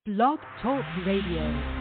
Blog Talk Radio.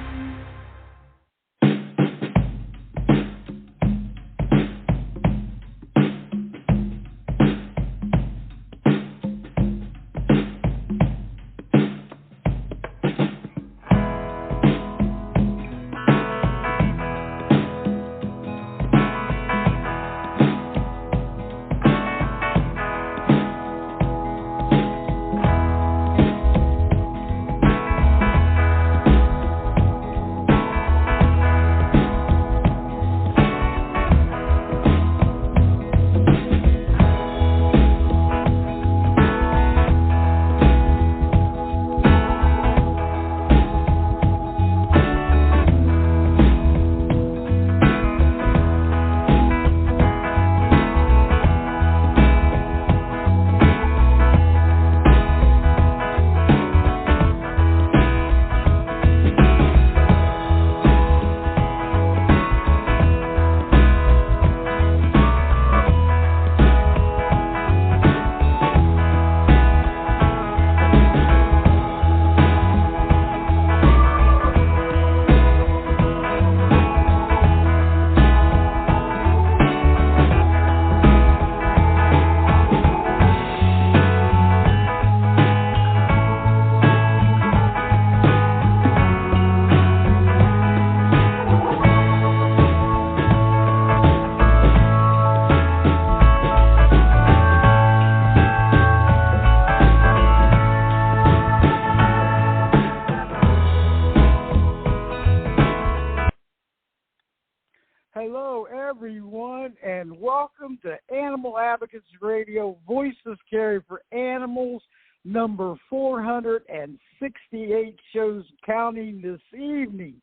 To Animal Advocacy Radio, Voices Carry for Animals, number 468 shows counting this evening.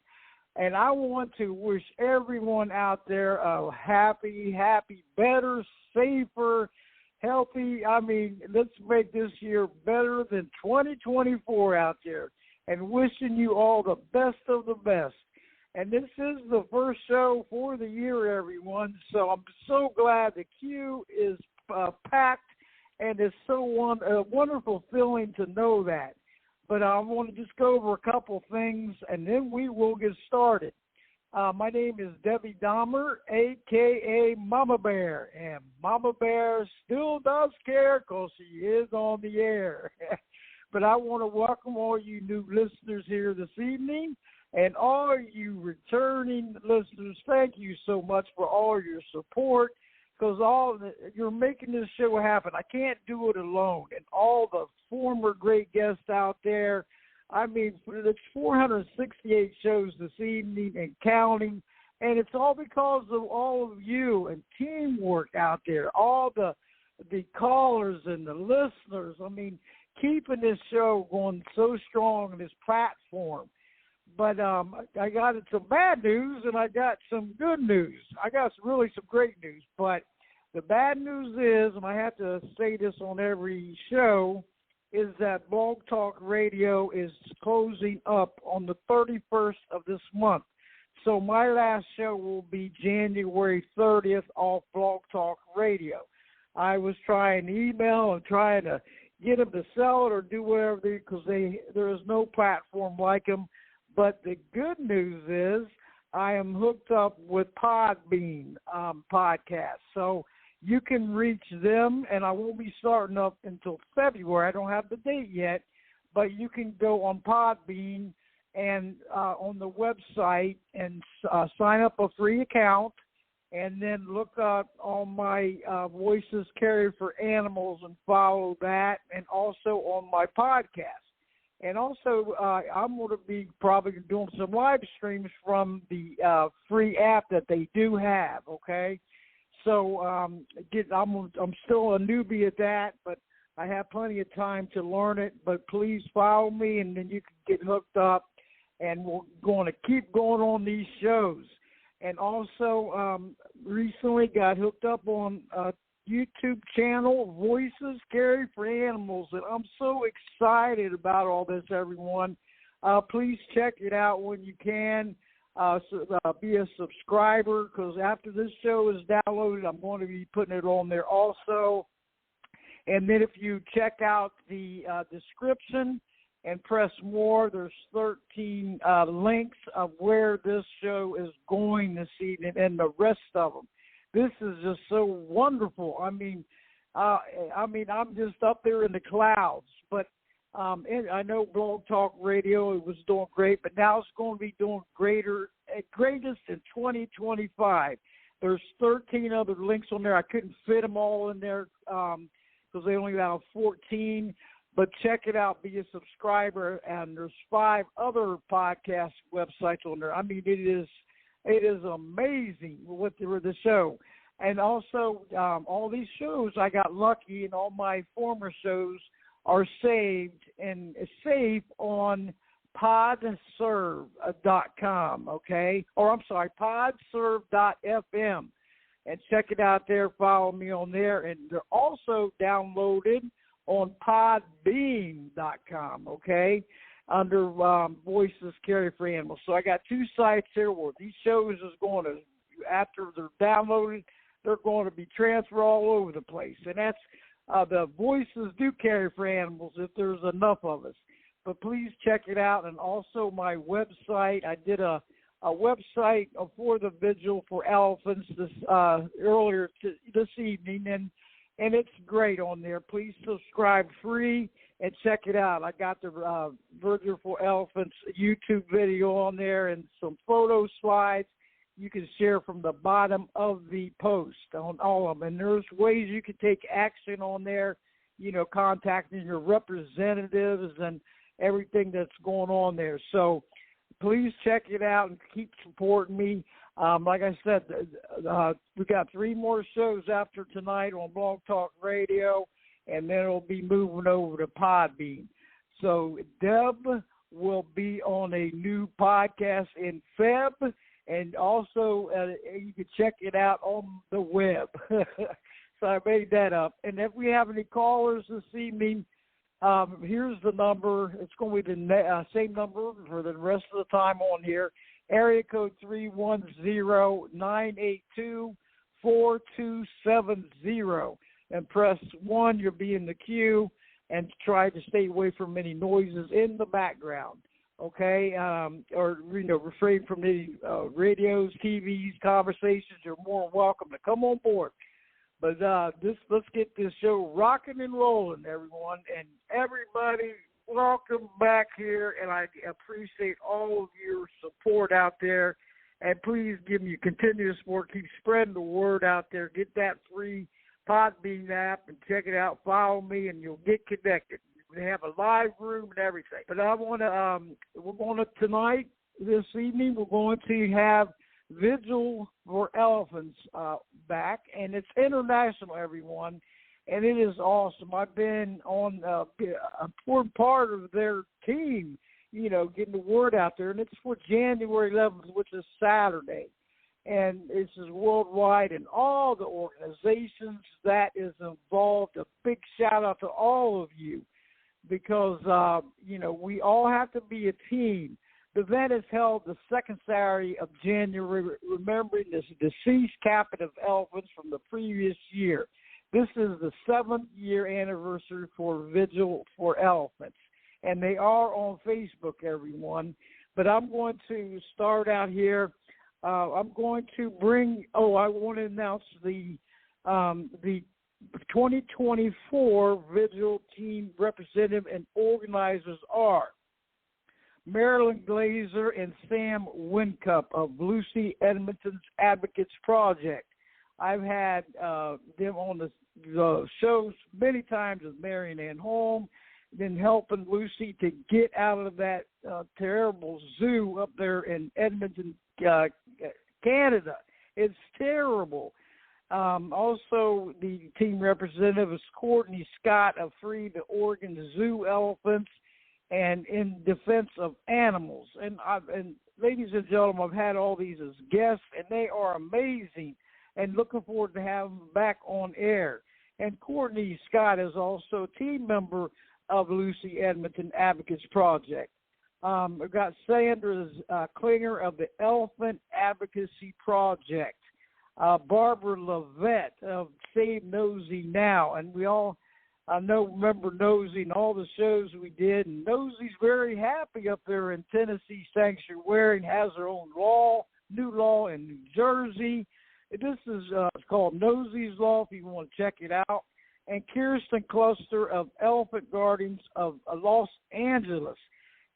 And I want to wish everyone out there a happy, better, safer, healthy. I mean, let's make this year better than 2024 out there. And wishing you all the best of the best. And this is the first show for the year, everyone. So I'm so glad the queue is packed, and it's so a wonderful feeling to know that. But I want to just go over a couple things, and then we will get started. My name is Debbie Dahmer, a.k.a. Mama Bear, and Mama Bear still does care because she is on the air. But I want to welcome all you new listeners here this evening. And all you returning listeners, thank you so much for all your support, because you're making this show happen. I can't do it alone. And all the former great guests out there, I mean, it's 468 shows this evening and counting, and it's all because of all of you and teamwork out there, all the callers and the listeners. I mean, keeping this show going so strong on this platform. But I got some bad news, and I got some good news. I got some great news. But the bad news is, and I have to say this on every show, is that Blog Talk Radio is closing up on the 31st of this month. So my last show will be January 30th off Blog Talk Radio. I was trying to email and trying to get them to sell it or do whatever, because there is no platform like them. But the good news is I am hooked up with Podbean podcast. So you can reach them, and I won't be starting up until February. I don't have the date yet, but you can go on Podbean and on the website and sign up a free account, and then look up on my Voices Carry for Animals and follow that, and also on my podcast. And also, I'm going to be probably doing some live streams from the free app that they do have, okay? So I'm still a newbie at that, but I have plenty of time to learn it. But please follow me, and then you can get hooked up, and we're going to keep going on these shows. And also recently got hooked up on YouTube channel, Voices Carry for Animals, and I'm so excited about all this, everyone. Please check it out when you can. Be a subscriber, because after this show is downloaded, I'm going to be putting it on there also. And then if you check out the description and press more. There's 13 links of where this show is going this evening and the rest of them. This is just so wonderful. I mean, I'm just up there in the clouds. But I know Blog Talk Radio, it was doing great, but now it's going to be doing greatest in 2025. There's 13 other links on there. I couldn't fit them all in there because they only have 14. But check it out, be a subscriber, and there's 5 other podcast websites on there. I mean, it is amazing with the show. And also, all these shows, I got lucky, and all my former shows are saved and safe on podserve.com, okay? Or I'm sorry, podserve.fm. And check it out there. Follow me on there. And they're also downloaded on podbean.com, okay, under Voices Carry for Animals. So I got 2 sites here where these shows is going to, after they're downloaded, they're going to be transferred all over the place. And that's the Voices Do Carry for Animals if there's enough of us. But please check it out. And also my website, I did a website for the Vigil4Elephants earlier this evening, and it's great on there. Please subscribe free and check it out. I got the Vigil4Elephants YouTube video on there and some photo slides you can share from the bottom of the post on all of them. And there's ways you can take action on there, you know, contacting your representatives and everything that's going on there. So please check it out and keep supporting me. Like I said, we got 3 more shows after tonight on Blog Talk Radio, and then it'll be moving over to Podbean. So Deb will be on a new podcast in Feb, and also you can check it out on the web. So I made that up. And if we have any callers this evening, here's the number. It's going to be the same number for the rest of the time on here. Area code 310-982-4270. And press 1. You'll be in the queue. And try to stay away from any noises in the background. Okay? Or, you know, refrain from any radios, TVs, conversations. You're more than welcome to come on board. But let's get this show rocking and rolling, everyone. And everybody, welcome back here. And I appreciate all of your support out there. And please give me continuous support. Keep spreading the word out there. Get that free Podbean app and check it out. Follow me, and you'll get connected. We have a live room and everything. But I want to, we're going to tonight, this evening, we're going to have Vigil4Elephants back, and it's international, everyone, and it is awesome. I've been on a important part of their team, you know, getting the word out there, and it's for January 11th, which is Saturday, and this is worldwide, and all the organizations that is involved. A big shout-out to all of you, because, you know, we all have to be a team. The event is held the second Saturday of January, remembering the deceased captive elephants from the previous year. This is the 7th year anniversary for Vigil4Elephants, and they are on Facebook, everyone. But I'm going to start out here. I'm going to bring. I want to announce the 2024 Vigil team representative and organizers are Marilyn, Glazer, and Sam Whincup of Lucy Edmonton's Advocacy Project. I've had them on the shows many times with Marion Ann Holm, been helping Lucy to get out of that terrible zoo up there in Edmonton, Canada. It's terrible. Also, the team representative is Courtney Scott of Free the Oregon Zoo Elephants and in defense of animals. And ladies and gentlemen, I've had all these as guests, and they are amazing, and looking forward to having them back on air. And Courtney Scott is also a team member of Lucy Edmonton Advocacy Project. I've got Sandra Klinger of the Elephant Advocacy Project. Barbara Lovett of Save Nosey Now, and we all I remember Nosey and all the shows we did, and Nosey's very happy up there in Tennessee Sanctuary and has her own new law in New Jersey. This is called Nosey's Law if you want to check it out. And Kiersten Cluster of Elephant Guardians of Los Angeles.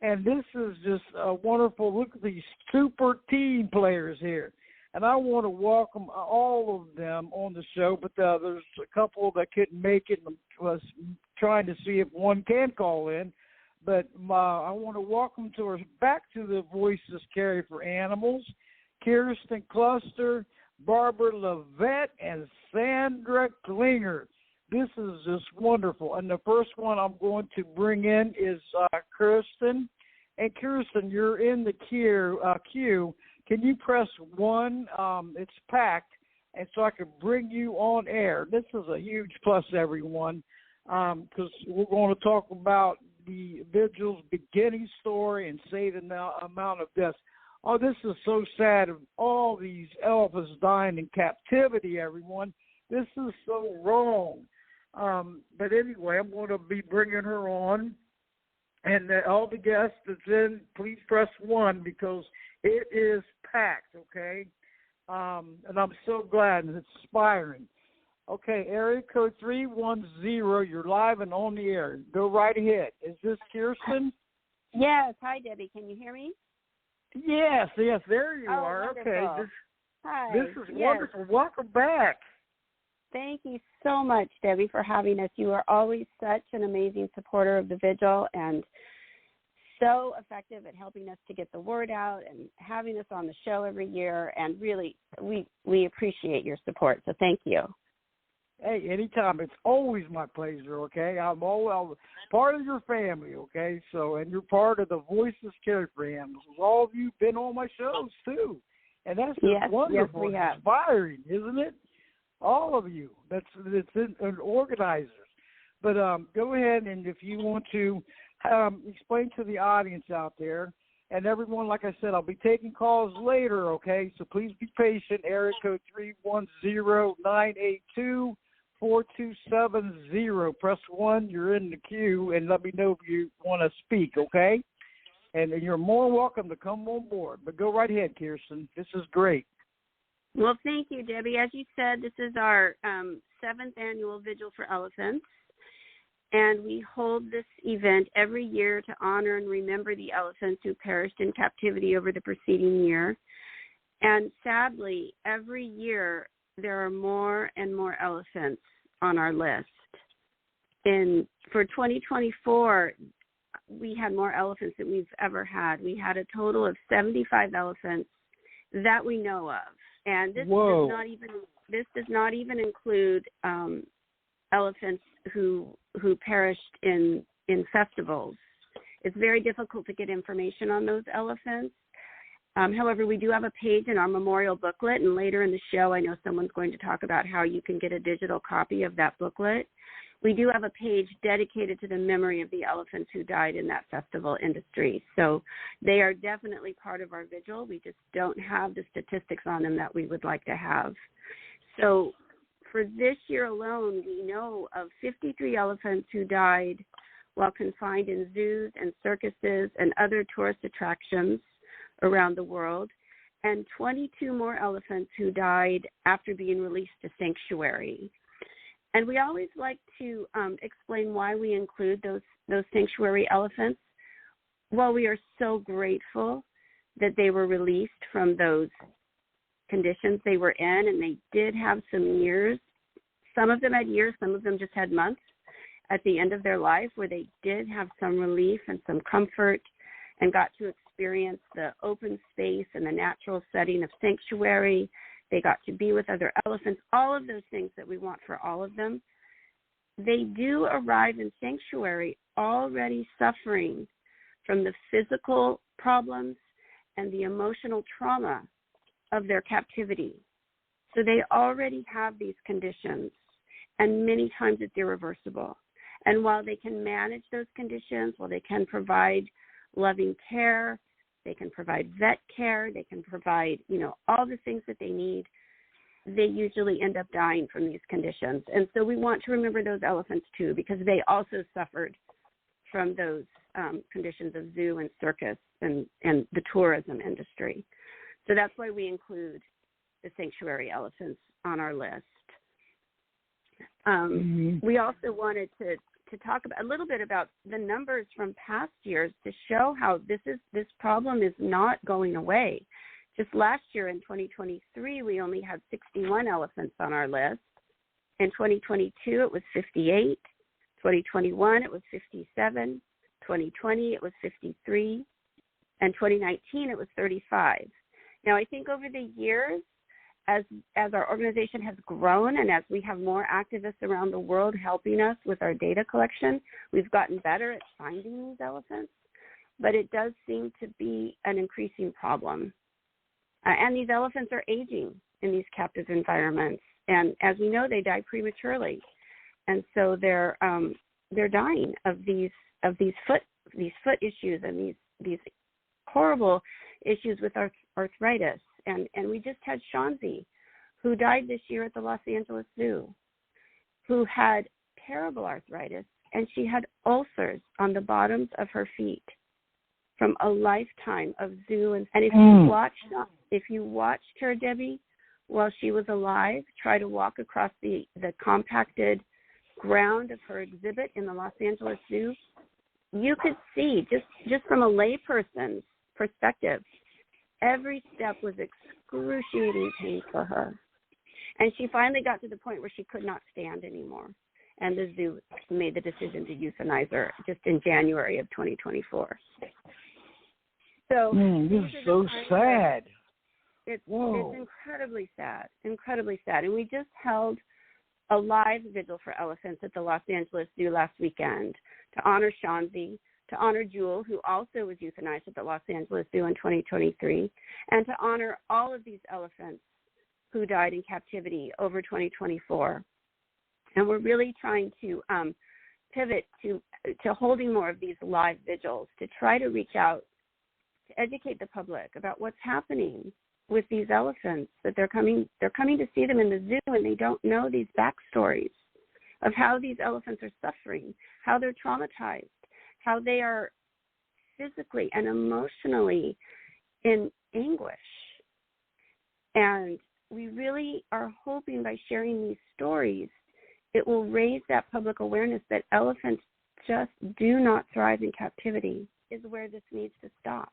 And this is just wonderful. Look at these super team players here. And I want to welcome all of them on the show, but there's a couple that couldn't make it and was trying to see if one can call in. But I want to welcome back to the Voices Carry for Animals, Kiersten Cluster, Barbara Lovett, and Sandra Klinger. This is just wonderful. And the first one I'm going to bring in is Kiersten. And Kiersten, you're in the queue. Can you press 1? It's packed, and so I can bring you on air. This is a huge plus, everyone, because we're going to talk about the Vigil's beginning story and say the amount of deaths. Oh, this is so sad of all these elephants dying in captivity, everyone. This is so wrong. But anyway, I'm going to be bringing her on. And all the guests that's in, please press 1 because it is packed, okay? And I'm so glad and it's inspiring. Okay, area code 310, you're live and on the air. Go right ahead. Is this Kiersten? Yes. Hi, Debbie. Can you hear me? Yes, there you are. Wonderful. Okay. Hi. This is wonderful. Welcome back. Thank you so much, Debbie, for having us. You are always such an amazing supporter of the Vigil and so effective at helping us to get the word out and having us on the show every year. And really, we appreciate your support. So thank you. Hey, anytime. It's always my pleasure, okay? I'm part of your family, okay? So, and you're part of the Voices Carry for Animals. All of you been on my shows, too. And that's wonderful. Yes, inspiring, isn't it? All of you. That's organizers. But go ahead, and if you want to explain to the audience out there, and everyone, like I said, I'll be taking calls later, okay? So please be patient. Area code 310-982-4270. Press 1. You're in the queue, and let me know if you want to speak, okay? And you're more welcome to come on board. But go right ahead, Kiersten. This is great. Well, thank you, Debbie. As you said, this is our 7th annual Vigil for Elephants, and we hold this event every year to honor and remember the elephants who perished in captivity over the preceding year. And sadly, every year there are more and more elephants on our list. For 2024, we had more elephants than we've ever had. We had a total of 75 elephants that we know of. And this does not even include elephants who perished in festivals. It's very difficult to get information on those elephants. However, we do have a page in our memorial booklet, and later in the show, I know someone's going to talk about how you can get a digital copy of that booklet. We do have a page dedicated to the memory of the elephants who died in that festival industry. So they are definitely part of our vigil. We just don't have the statistics on them that we would like to have. So for this year alone, we know of 53 elephants who died while confined in zoos and circuses and other tourist attractions around the world, and 22 more elephants who died after being released to sanctuary. And we always like to explain why we include those sanctuary elephants. Well, we are so grateful that they were released from those conditions they were in, and they did have some years. Some of them had years, some of them just had months at the end of their life where they did have some relief and some comfort and got to experience the open space and the natural setting of sanctuary. They got to be with other elephants, all of those things that we want for all of them. They do arrive in sanctuary already suffering from the physical problems and the emotional trauma of their captivity. So they already have these conditions, and many times it's irreversible. And while they can manage those conditions, while they can provide loving care, they can provide vet care, they can provide, all the things that they need, they usually end up dying from these conditions. And so we want to remember those elephants too, because they also suffered from those conditions of zoo and circus and the tourism industry. So that's why we include the sanctuary elephants on our list. We also wanted to talk a little bit about the numbers from past years to show how this problem is not going away. Just last year in 2023, we only had 61 elephants on our list. In 2022, it was 58. 2021, it was 57. 2020, it was 53. And 2019, it was 35. Now, I think over the years, as our organization has grown and as we have more activists around the world helping us with our data collection, we've gotten better at finding these elephants. But it does seem to be an increasing problem. And these elephants are aging in these captive environments. And as we know, they die prematurely. And so they're dying of these foot issues and these horrible issues with arthritis. And we just had Shanzi, who died this year at the Los Angeles Zoo, who had terrible arthritis, and she had ulcers on the bottoms of her feet from a lifetime of zoo. And if you watched her, Debbie, while she was alive, try to walk across the compacted ground of her exhibit in the Los Angeles Zoo, you could see, just from a layperson's perspective, every step was excruciating pain for her. And she finally got to the point where she could not stand anymore. And the zoo made the decision to euthanize her just in January of 2024. So this is so sad. It's incredibly sad. And we just held a live vigil for elephants at the Los Angeles Zoo last weekend to honor Shanzi, to honor Jewel, who also was euthanized at the Los Angeles Zoo in 2023, and to honor all of these elephants who died in captivity over 2024. And we're really trying to pivot to holding more of these live vigils to try to reach out to educate the public about what's happening with these elephants, that they're coming to see them in the zoo and they don't know these backstories of how these elephants are suffering, how they're traumatized, how they are physically and emotionally in anguish. And we really are hoping by sharing these stories, it will raise that public awareness that elephants just do not thrive in captivity, is where this needs to stop.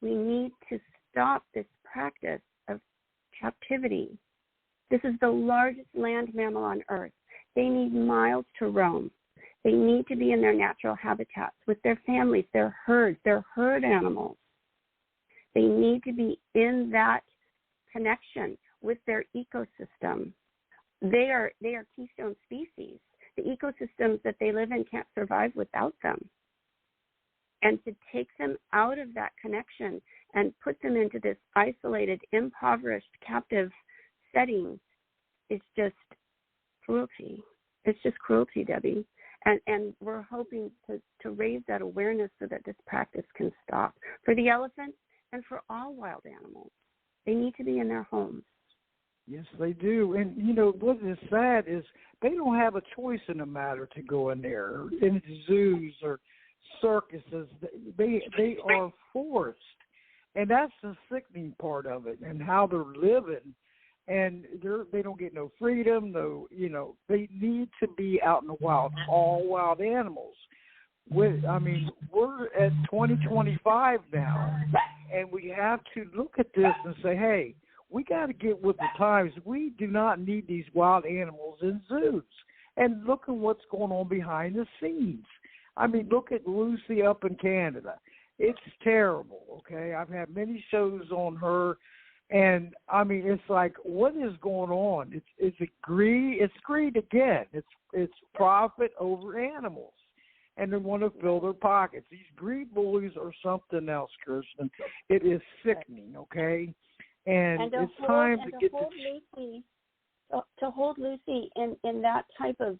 We need to stop this practice of captivity. This is the largest land mammal on Earth. They need miles to roam. They need to be in their natural habitats with their families, their herds, their herd animals. They need to be in that connection with their ecosystem. They are keystone species. The ecosystems that they live in can't survive without them. And to take them out of that connection and put them into this isolated, impoverished, captive setting is just cruelty. It's just cruelty, Debbie. And we're hoping to raise that awareness so that this practice can stop for the elephants and for all wild animals. They need to be in their homes. Yes, they do. And, what is sad is they don't have a choice in the matter to go in there, in zoos or circuses. They are forced. And that's the sickening part of it, and how they're living. And they don't get no freedom, they need to be out in the wild, all wild animals. We're at 2025 now, and we have to look at this and say, hey, we got to get with the times. We do not need these wild animals in zoos. And look at what's going on behind the scenes. Look at Lucy up in Canada. It's terrible, okay? I've had many shows on her, and, it's like, what is going on? It's greed. It's greed again. It's profit over animals, and they want to fill their pockets. These greed bullies are something else, Kiersten. It is sickening, okay? And it's time to get to hold Lucy in that type of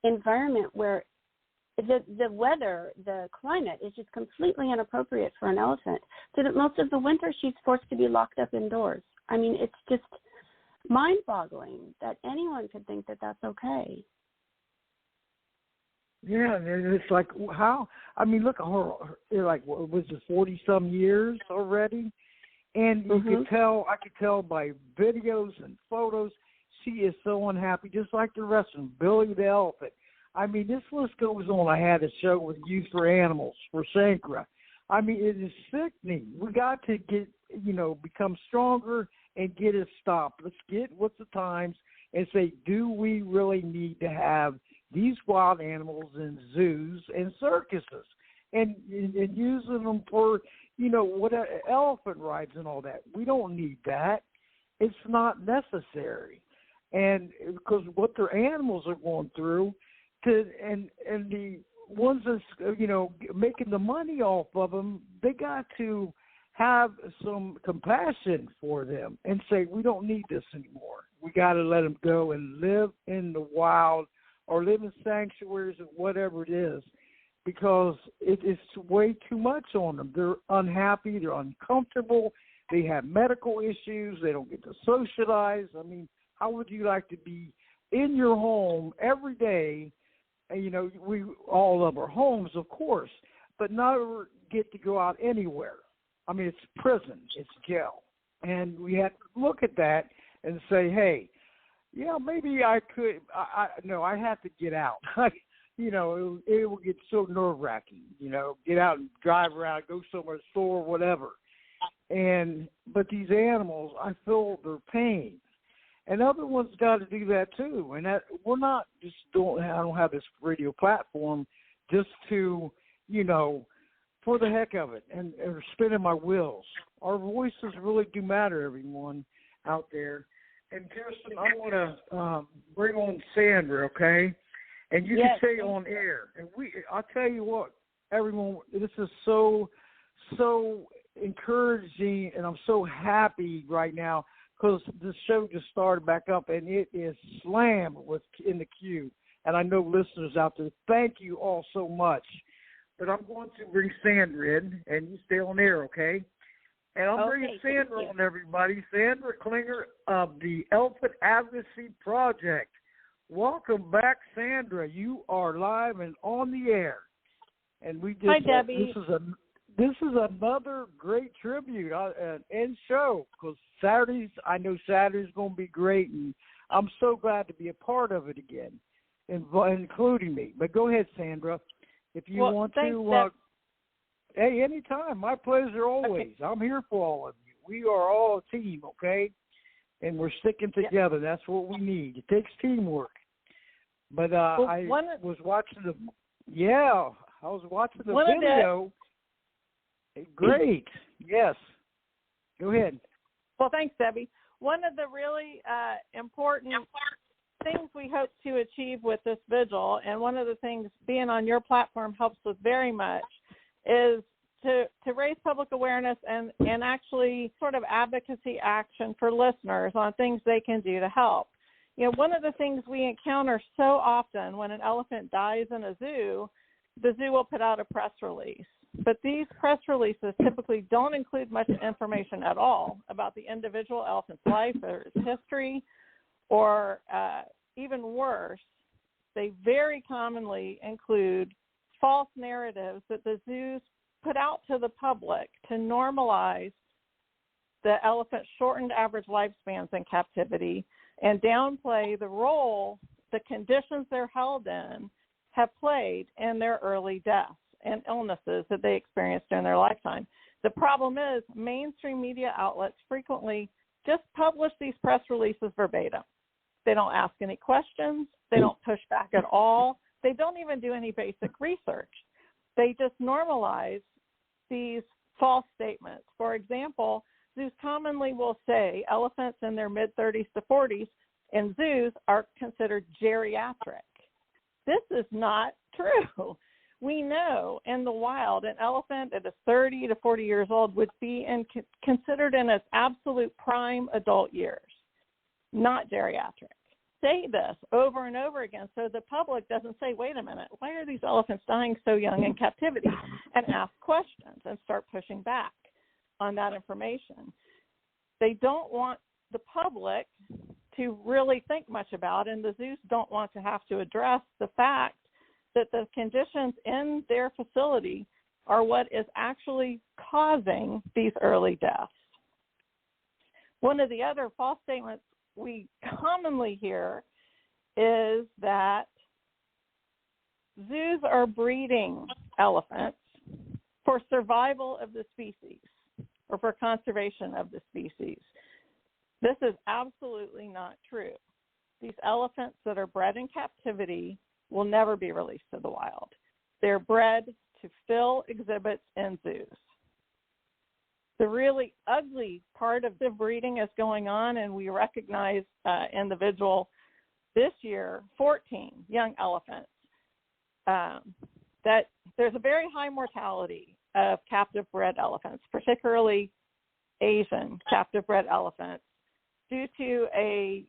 environment where the weather, the climate is just completely inappropriate for an elephant. So that most of the winter she's forced to be locked up indoors. It's just mind-boggling that anyone could think that that's okay. Yeah, and it's like, how? I mean, look at her. Like, what was it, 40-some years already? And you could tell, I could tell by videos and photos, she is so unhappy, just like the rest of them. Billy the elephant. I mean, this list goes on. I had a show with Youth for Animals for Sandra. I mean, it is sickening. We got to get, become stronger and get it stopped. Let's get with the times and say, do we really need to have these wild animals in zoos and circuses and using them for, what elephant rides and all that? We don't need that. It's not necessary. And because what their animals are going through, and the ones that's, making the money off of them, they got to have some compassion for them and say, we don't need this anymore. We got to let them go and live in the wild or live in sanctuaries or whatever it is, because it's way too much on them. They're unhappy. They're uncomfortable. They have medical issues. They don't get to socialize. I mean, how would you like to be in your home every day? And, we all love our homes, of course, but not get to go out anywhere. I mean, it's prison. It's jail. And we have to look at that and say, hey, maybe I could. I have to get out. It will get so nerve-wracking, get out and drive around, go somewhere, store, whatever. But these animals, I feel their pain. And other ones got to do that too. And that we're not just doing. I don't have this radio platform just to, for the heck of it, and spinning my wheels. Our voices really do matter, everyone out there. And Kiersten, I want to bring on Sandra, okay? And you can stay on air. And I'll tell you what, everyone, this is so encouraging, and I'm so happy right now because the show just started back up, and it is slammed in the queue. And I know listeners out there, thank you all so much. But I'm going to bring Sandra in, and you stay on air, okay? And I'm bringing Sandra on, everybody. Sandra Klinger of the Elephant Advocacy Project. Welcome back, Sandra. You are live and on the air. And we just, hi, Debbie. This is another great tribute and show, because Saturdays, I know Saturday's going to be great, and I'm so glad to be a part of it again, including me. But go ahead, Sandra, if you want to. Hey, anytime. My pleasure always. Okay. I'm here for all of you. We are all a team, okay? And we're sticking together. That's what we need. It takes teamwork. But I was watching the video. Great. Yes. Go ahead. Well, thanks, Debbie. One of the really important things we hope to achieve with this vigil, and one of the things being on your platform helps with very much, is to raise public awareness and actually sort of advocacy action for listeners on things they can do to help. One of the things we encounter so often when an elephant dies in a zoo, the zoo will put out a press release. But these press releases typically don't include much information at all about the individual elephant's life or its history, or even worse, they very commonly include false narratives that the zoos put out to the public to normalize the elephant's shortened average lifespans in captivity and downplay the role the conditions they're held in have played in their early deaths and illnesses that they experienced during their lifetime. The problem is mainstream media outlets frequently just publish these press releases verbatim. They don't ask any questions. They don't push back at all. They don't even do any basic research. They just normalize these false statements. For example, zoos commonly will say elephants in their mid-30s to 40s in zoos are considered geriatric. This is not true. We know in the wild an elephant that is 30 to 40 years old would be considered in its absolute prime adult years, not geriatric. Say this over and over again so the public doesn't say, wait a minute, why are these elephants dying so young in captivity? And ask questions and start pushing back on that information. They don't want the public to really think much about, and the zoos don't want to have to address the fact that the conditions in their facility are what is actually causing these early deaths. One of the other false statements we commonly hear is that zoos are breeding elephants for survival of the species or for conservation of the species. This is absolutely not true. These elephants that are bred in captivity will never be released to the wild. They're bred to fill exhibits in zoos. The really ugly part of the breeding is going on, and we recognize in the Vigil this year 14 young elephants, that there's a very high mortality of captive bred elephants, particularly Asian captive bred elephants, due to a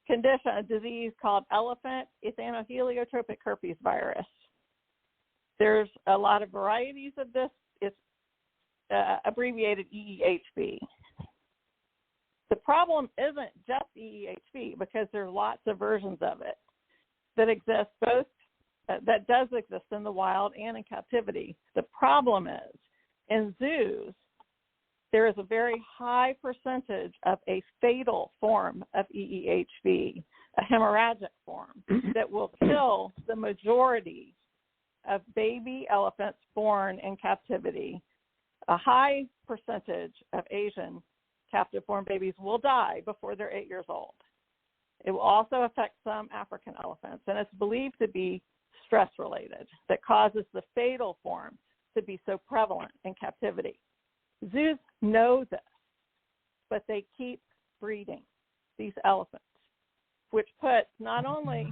condition, a disease called elephant ethanoheliotropic herpes virus. There's a lot of varieties of this. It's abbreviated EEHV. The problem isn't just EEHV, because there are lots of versions of it that exist, both that does exist in the wild and in captivity. The problem is, in zoos, there is a very high percentage of a fatal form of EEHV, a hemorrhagic form, that will kill the majority of baby elephants born in captivity. A high percentage of Asian captive-born babies will die before they're 8 years old. It will also affect some African elephants, and it's believed to be stress-related that causes the fatal form to be so prevalent in captivity. Zoos know this, but they keep breeding these elephants, which puts not only,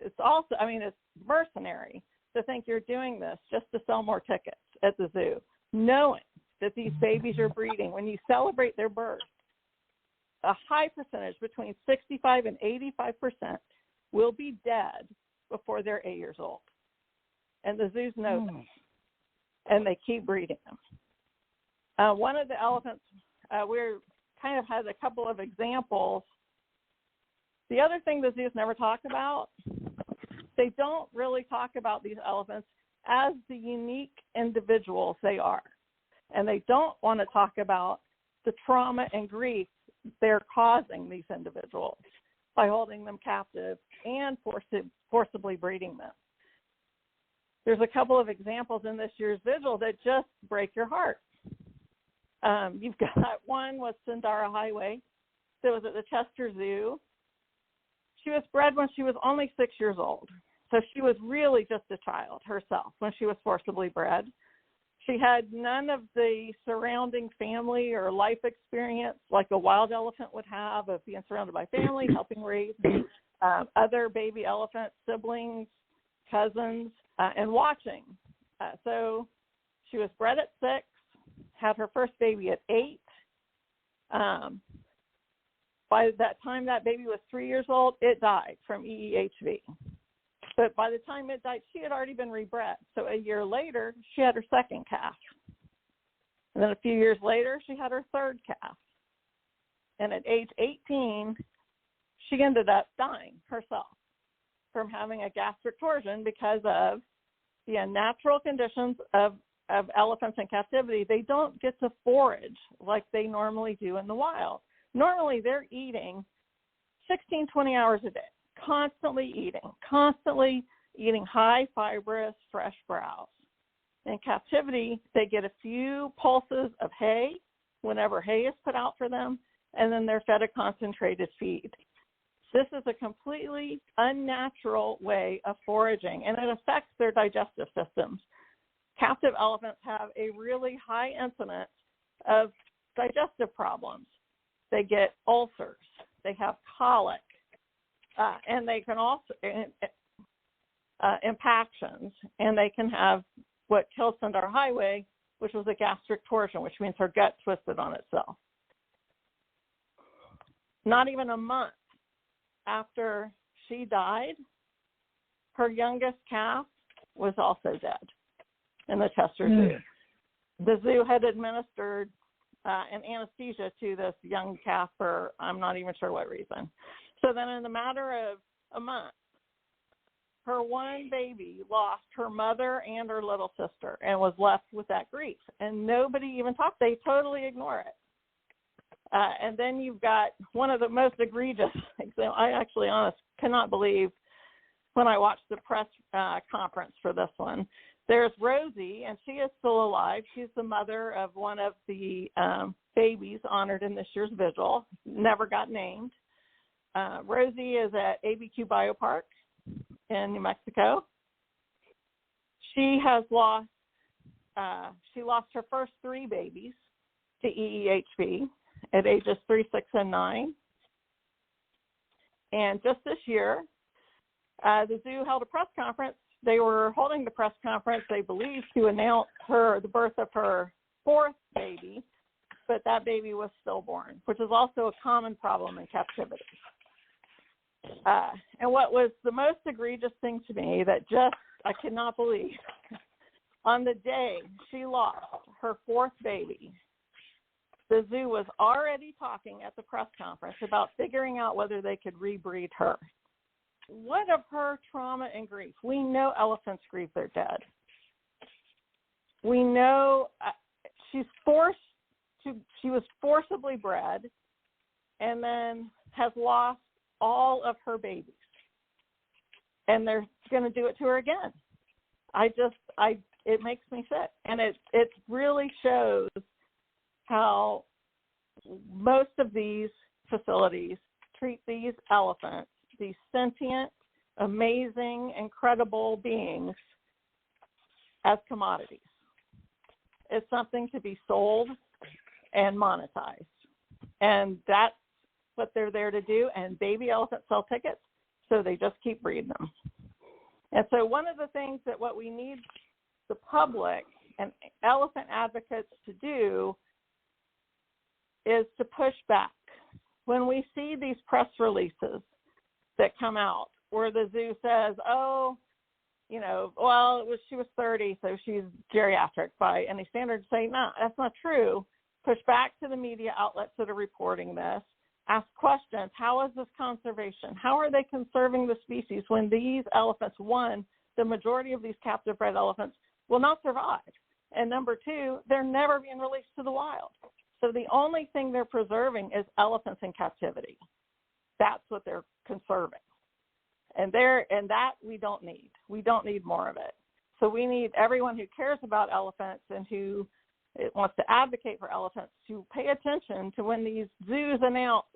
it's also, I mean, it's mercenary to think you're doing this just to sell more tickets at the zoo, knowing that these babies are breeding. When you celebrate their birth, a high percentage, between 65 and 85%, will be dead before they're 8 years old. And the zoos know this, and they keep breeding them. One of the elephants, we're kind of has a couple of examples. The other thing the zoos never talk about, they don't really talk about these elephants as the unique individuals they are. And they don't want to talk about the trauma and grief they're causing these individuals by holding them captive and forcibly breeding them. There's a couple of examples in this year's Vigil that just break your heart. You've got one with Sandra Highway that was at the Chester Zoo. She was bred when she was only 6 years old. So she was really just a child herself when she was forcibly bred. She had none of the surrounding family or life experience like a wild elephant would have of being surrounded by family, helping raise other baby elephant siblings, cousins, and watching. So she was bred at 6, had her first baby at 8. By that time that baby was 3 years old, it died from EEHV. But by the time it died, she had already been rebred. So a year later, she had her second calf. And then a few years later, she had her third calf. And at age 18, she ended up dying herself from having a gastric torsion because of the unnatural conditions of elephants in captivity. They don't get to forage like they normally do in the wild. Normally, they're eating 16, 20 hours a day. Constantly eating high fibrous, fresh browse. In captivity, they get a few pulses of hay whenever hay is put out for them, and then they're fed a concentrated feed. This is a completely unnatural way of foraging, and it affects their digestive systems. Captive elephants have a really high incidence of digestive problems. They get ulcers. They have colic. And they can also impactions, and they can have what killed Sandra Highway, which was a gastric torsion, which means her gut twisted on itself. Not even a month after she died, her youngest calf was also dead in the Chester Zoo. The zoo had administered and anesthesia to this young calf for I'm not even sure what reason. So then in the matter of a month, her one baby lost her mother and her little sister and was left with that grief. And nobody even talked. They totally ignore it. And then you've got one of the most egregious examples. I actually, honest, cannot believe when I watched the press conference for this one. There's Rosie, and she is still alive. She's the mother of one of the babies honored in this year's vigil, never got named. Rosie is at ABQ Biopark in New Mexico. She has lost her first 3 babies to EEHV at ages 3, 6, and 9. And just this year, the zoo held a press conference. They were holding the press conference, they believe, to announce the birth of her 4th baby, but that baby was stillborn, which is also a common problem in captivity. And what was the most egregious thing to me that just I could not believe, on the day she lost her 4th baby, the zoo was already talking at the press conference about figuring out whether they could rebreed her. What of her trauma and grief? We know elephants grieve their dead. We know she was forcibly bred and then has lost all of her babies. And they're going to do it to her again. It makes me sick. And it really shows how most of these facilities treat these elephants, these sentient, amazing, incredible beings, as commodities. It's something to be sold and monetized. And that's what they're there to do. And baby elephants sell tickets, so they just keep breeding them. And so one of the things that what we need the public and elephant advocates to do is to push back. When we see these press releases that come out where the zoo says, she was 30, so she's geriatric by any standards, say, no, that's not true. Push back to the media outlets that are reporting this. Ask questions. How is this conservation? How are they conserving the species when these elephants, one, the majority of these captive bred elephants will not survive, and number 2, they're never being released to the wild. So the only thing they're preserving is elephants in captivity. That's what they're conserving. And that we don't need. We don't need more of it. So we need everyone who cares about elephants and who wants to advocate for elephants to pay attention to when these zoos announce,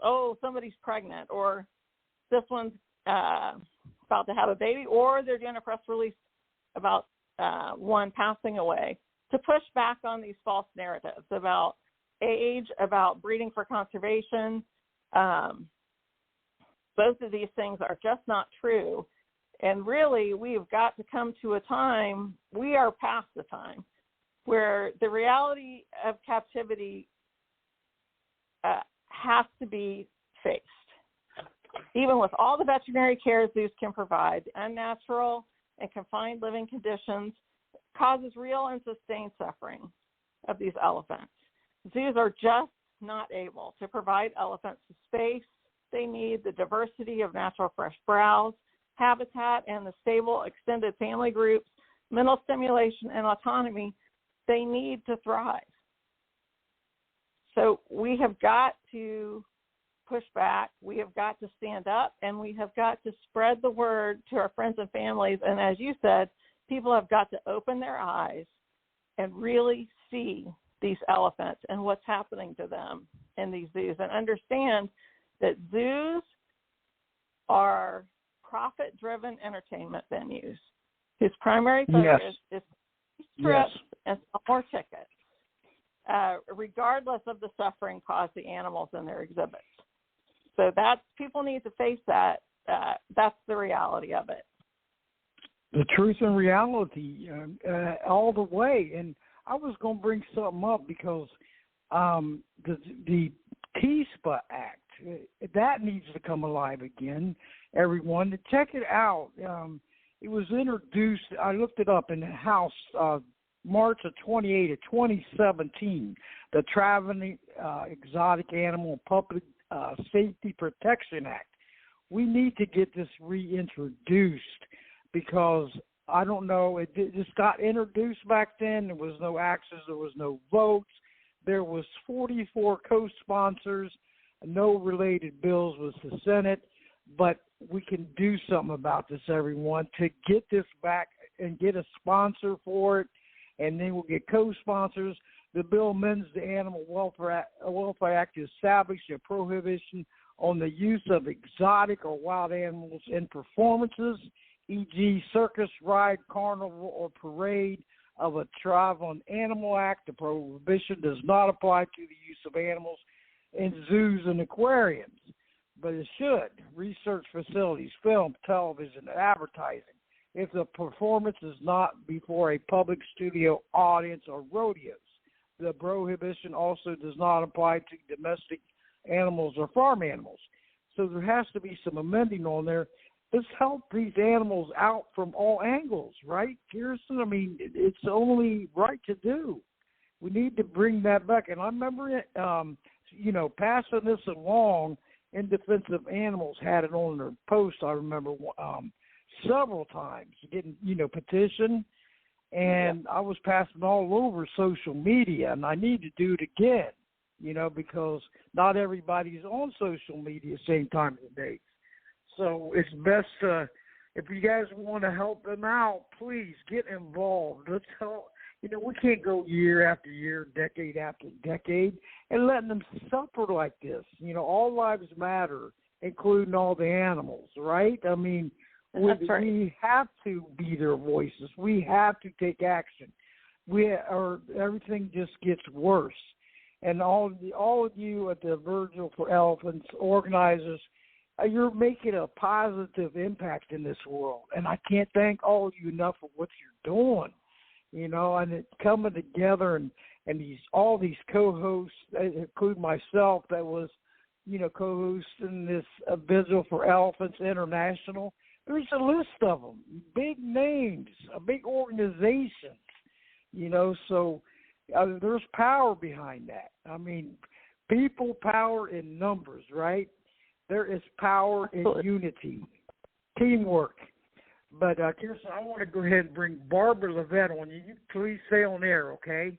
somebody's pregnant, or this one's about to have a baby, or they're doing a press release about one passing away, to push back on these false narratives about age, about breeding for conservation. Both of these things are just not true. And really, we've got to come to a time, we are past the time, where the reality of captivity has to be faced. Even with all the veterinary care zoos can provide, unnatural and confined living conditions causes real and sustained suffering of these elephants. Zoos are just not able to provide elephants the space they need, the diversity of natural fresh browse, habitat, and the stable extended family groups, mental stimulation, and autonomy they need to thrive. So we have got to push back, we have got to stand up, and we have got to spread the word to our friends and families. And as you said, people have got to open their eyes and really see these elephants and what's happening to them in these zoos, and understand that zoos are profit-driven entertainment venues whose primary focus is strips and sell more tickets, regardless of the suffering caused the animals in their exhibits. So people need to face that. That's the reality of it. The truth and reality all the way. And I was going to bring something up because the TSPA Act, that needs to come alive again. Everyone, to check it out. It was introduced, I looked it up in the House March of 2017, the Traveling Exotic Animal and Public Safety Protection Act. We need to get this reintroduced because I don't know, it just got introduced back then. There was no access, there was no votes. There was 44 co-sponsors, no related bills with the Senate, but we can do something about this, everyone, to get this back and get a sponsor for it, and then we'll get co-sponsors. The bill amends the Animal Welfare Act to establish a prohibition on the use of exotic or wild animals in performances, e.g. circus, ride, carnival, or parade of a Traveling Animal Act. The prohibition does not apply to the use of animals in zoos and aquariums, but it should. Research facilities, film, television, advertising. If the performance is not before a public studio audience or rodeos. The prohibition also does not apply to domestic animals or farm animals. So there has to be some amending on there. Let's help these animals out from all angles, right, Kiersten? I mean, it's only right to do. We need to bring that back. And I remember, passing this along. In Defense of Animals had it on their post, I remember, several times, getting, petition. And I was passing all over social media, and I need to do it again, because not everybody's on social media at the same time of the day. So it's best if you guys want to help them out, please get involved. Let's help. We can't go year after year, decade after decade, and letting them suffer like this. All lives matter, including all the animals, right? I mean, we have to be their voices. We have to take action. Everything just gets worse. And all of you at the Vigil4Elephants organizers, you're making a positive impact in this world. And I can't thank all of you enough for what you're doing. And it coming together and all these co-hosts, including myself, that was, co-hosting this Vigil4Elephants International. There's a list of them, big names, big organizations, so there's power behind that. I mean, people power in numbers, right? There is power in unity, teamwork. But, Kiersten, I want to go ahead and bring Barbara Lovett on. You please stay on air, okay?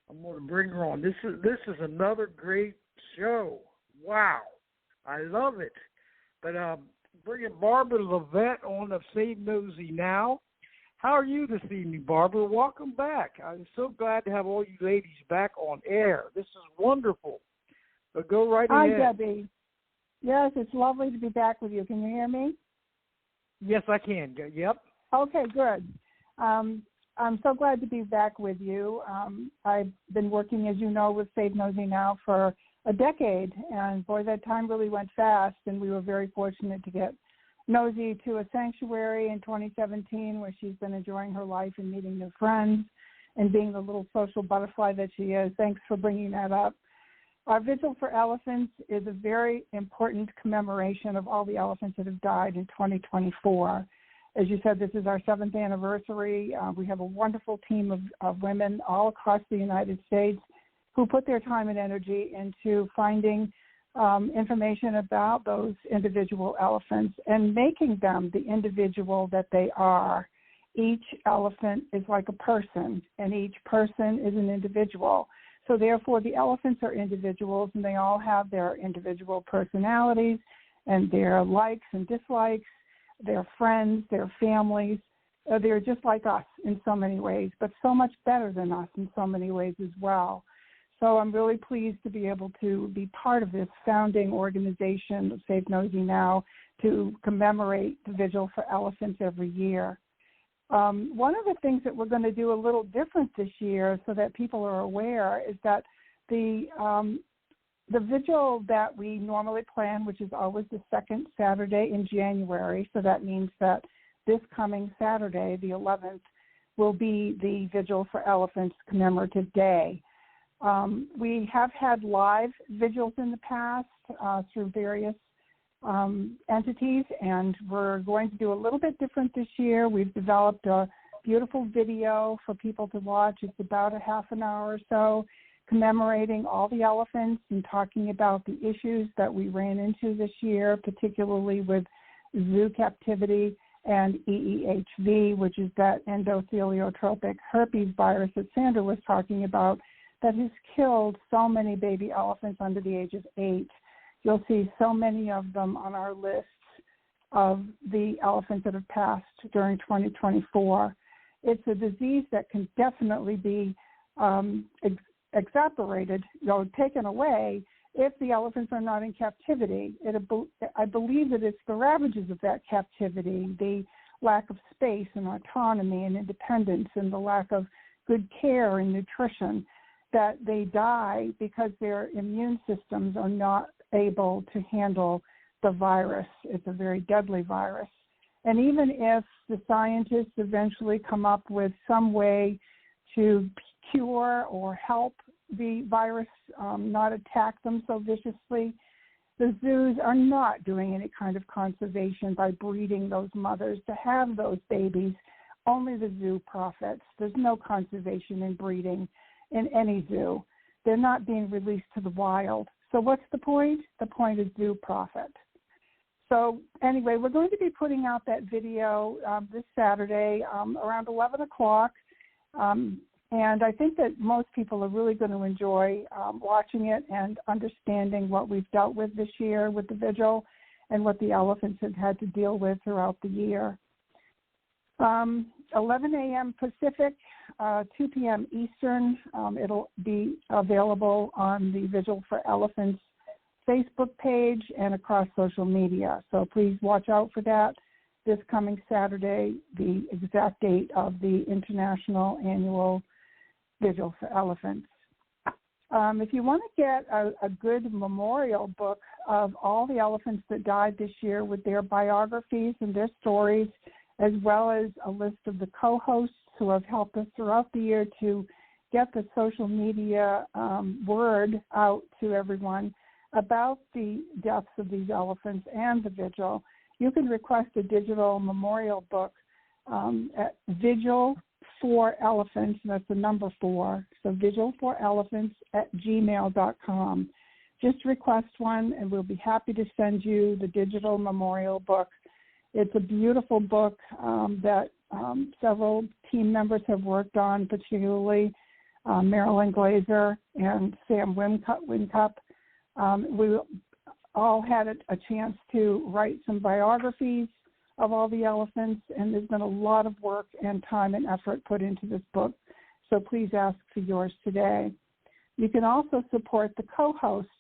I'm going to bring her on. This is another great show. Wow. I love it. But bringing Barbara Lovett on of Save Nosey Now. How are you this evening, Barbara? Welcome back. I'm so glad to have all you ladies back on air. This is wonderful. But go right ahead. Hi, Debbie. Yes, it's lovely to be back with you. Can you hear me? Yes, I can. Yep. Okay, good. I'm so glad to be back with you. I've been working, as you know, with Save Nosey Now for a decade, and boy, that time really went fast, and we were very fortunate to get Nosey to a sanctuary in 2017 where she's been enjoying her life and meeting new friends and being the little social butterfly that she is. Thanks for bringing that up. Our Vigil4Elephants is a very important commemoration of all the elephants that have died in 2024. As you said, this is our 7th anniversary. We have a wonderful team of women all across the United States who put their time and energy into finding information about those individual elephants and making them the individual that they are. Each elephant is like a person, and each person is an individual. So therefore, the elephants are individuals, and they all have their individual personalities and their likes and dislikes, their friends, their families. They're just like us in so many ways, but so much better than us in so many ways as well. So I'm really pleased to be able to be part of this founding organization, Save Nosey Now, to commemorate the Vigil4Elephants every year. One of the things that we're going to do a little different this year so that people are aware is that the vigil that we normally plan, which is always the second Saturday in January, so that means that this coming Saturday, the 11th, will be the Vigil4Elephants commemorative day. We have had live vigils in the past through various entities, and we're going to do a little bit different this year. We've developed a beautiful video for people to watch. It's about a half an hour or so, commemorating all the elephants and talking about the issues that we ran into this year, particularly with zoo captivity and EEHV, which is that endotheliotrophic herpes virus that Sandra was talking about that has killed so many baby elephants under the age of 8. You'll see so many of them on our lists of the elephants that have passed during 2024. It's a disease that can definitely be exacerbated, taken away, if the elephants are not in captivity. I believe that it's the ravages of that captivity, the lack of space and autonomy and independence and the lack of good care and nutrition, that they die because their immune systems are not able to handle the virus. It's a very deadly virus. And even if the scientists eventually come up with some way to cure or help the virus not attack them so viciously, the zoos are not doing any kind of conservation by breeding those mothers to have those babies. Only the zoo profits. There's no conservation in breeding in any zoo. They're not being released to the wild. So what's the point? The point is zoo profit. So anyway, we're going to be putting out that video this Saturday around 11 o'clock. And I think that most people are really going to enjoy watching it and understanding what we've dealt with this year with the vigil and what the elephants have had to deal with throughout the year. 11 a.m. Pacific, 2 p.m. Eastern. It'll be available on the Vigil4Elephants Facebook page and across social media. So please watch out for that this coming Saturday, the exact date of the International Annual Vigil for Elephants. If you want to get a good memorial book of all the elephants that died this year with their biographies and their stories, as well as a list of the co-hosts who have helped us throughout the year to get the social media word out to everyone about the deaths of these elephants and the vigil, you can request a digital memorial book at Vigil4Elephants, that's the number 4, so Vigil4Elephants@gmail.com. Just request one, and we'll be happy to send you the digital memorial book. It's a beautiful book that several team members have worked on, particularly Marilyn, Glazer, and Sam Whincup. We all had a chance to write some biographies of all the elephants, and there's been a lot of work and time and effort put into this book, so please ask for yours today. You can also support the co-hosts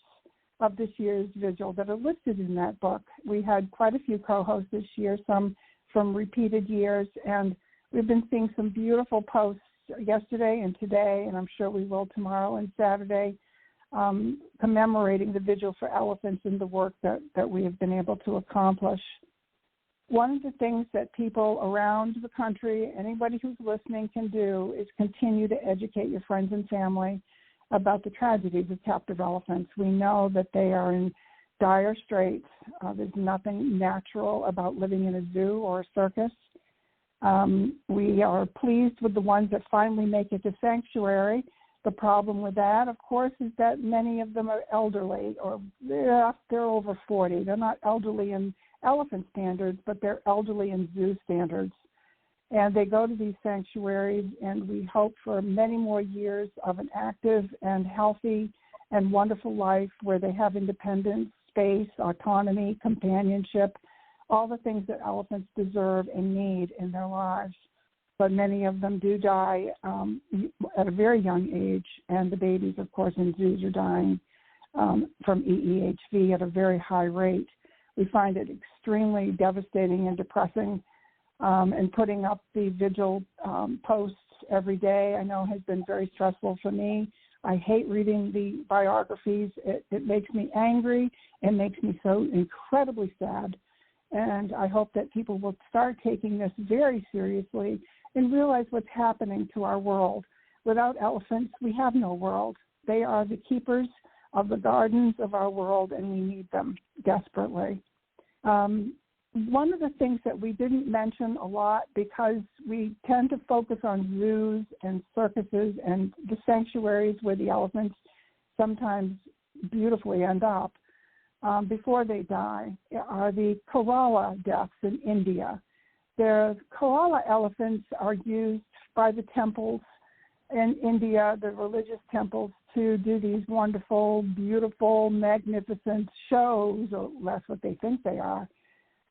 of this year's vigil that are listed in that book. We had quite a few co-hosts this year, some from repeated years, and we've been seeing some beautiful posts yesterday and today, and I'm sure we will tomorrow and Saturday, commemorating the Vigil for Elephants and the work that we have been able to accomplish. One of the things that people around the country, anybody who's listening, can do is continue to educate your friends and family about the tragedies of captive elephants. We know that they are in dire straits. There's nothing natural about living in a zoo or a circus. We are pleased with the ones that finally make it to sanctuary. The problem with that, of course, is that many of them are elderly, or they're over 40. They're not elderly in elephant standards, but they're elderly in zoo standards. And they go to these sanctuaries, and we hope for many more years of an active and healthy and wonderful life where they have independence, space, autonomy, companionship, all the things that elephants deserve and need in their lives. But many of them do die at a very young age, and the babies, of course, in zoos are dying from EEHV at a very high rate. We find it extremely devastating and depressing, and putting up the vigil posts every day, I know, has been very stressful for me. I hate reading the biographies. It makes me angry. It makes me so incredibly sad. And I hope that people will start taking this very seriously and realize what's happening to our world. Without elephants, we have no world. They are the keepers of the gardens of our world, and we need them desperately. one of the things that we didn't mention a lot, because we tend to focus on zoos and circuses and the sanctuaries where the elephants sometimes beautifully end up before they die, are the Kerala deaths in India. The Kerala elephants are used by the temples in India, the religious temples, to do these wonderful, beautiful, magnificent shows, or that's what they think they are.